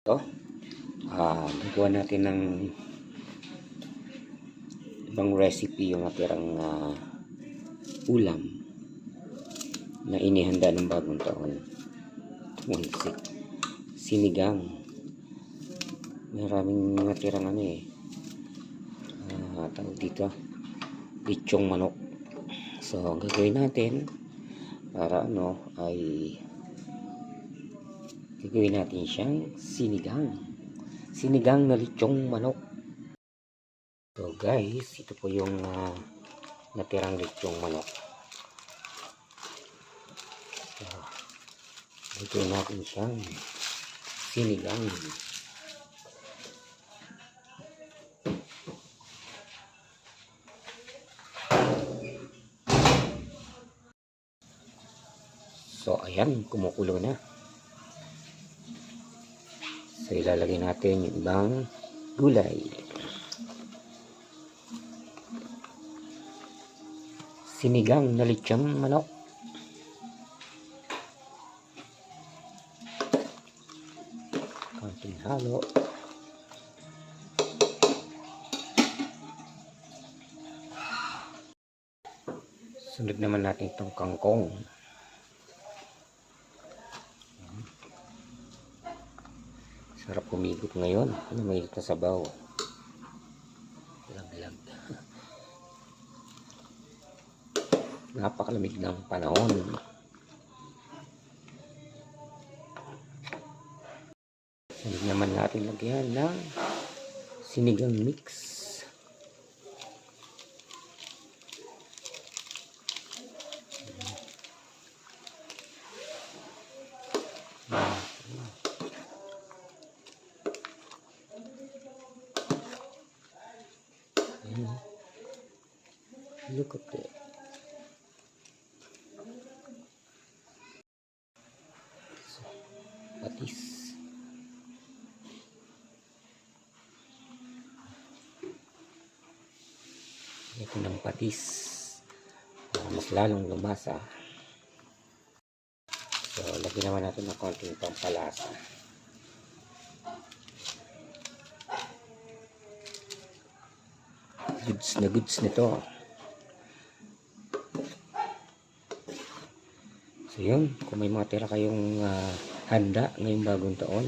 Ito, gagawa natin ng ibang recipe yung natirang ulam na inihanda ng bagong taon. Sinigang. Maraming natirang tawag dito, lechong manok. So ang gagawin natin para gagawin natin siyang sinigang na lechong manok. So guys, ito po yung natirang lechong manok. So gagawin natin siyang sinigang. So ayan, kumukulo na. So ilalagay natin yung ibang gulay. Sinigang na lechong manok. Konting halo. Sunod naman natin itong kangkong. Sarap humigop ngayon. Mainit na sabaw. Lag-lag. Napakalamig ng panahon. Sunod naman natin lagyan ng sinigang mix. Look at that. So, patis. Ito ng patis. Mas lalong lumasa. So, lagyan naman natin ng konting pampalasa. Goods na goods nito. So yun, kung may mga tira kayong handa ngayong bagong taon,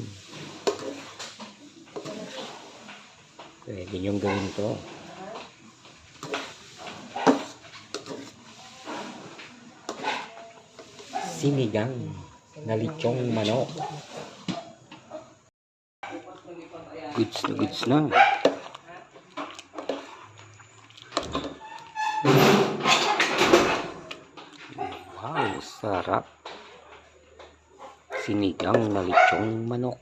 pwede nyong gawin to. Sinigang na lechong manok. Goods na goods na. Wow, sarap. Sinigang na lechong manok.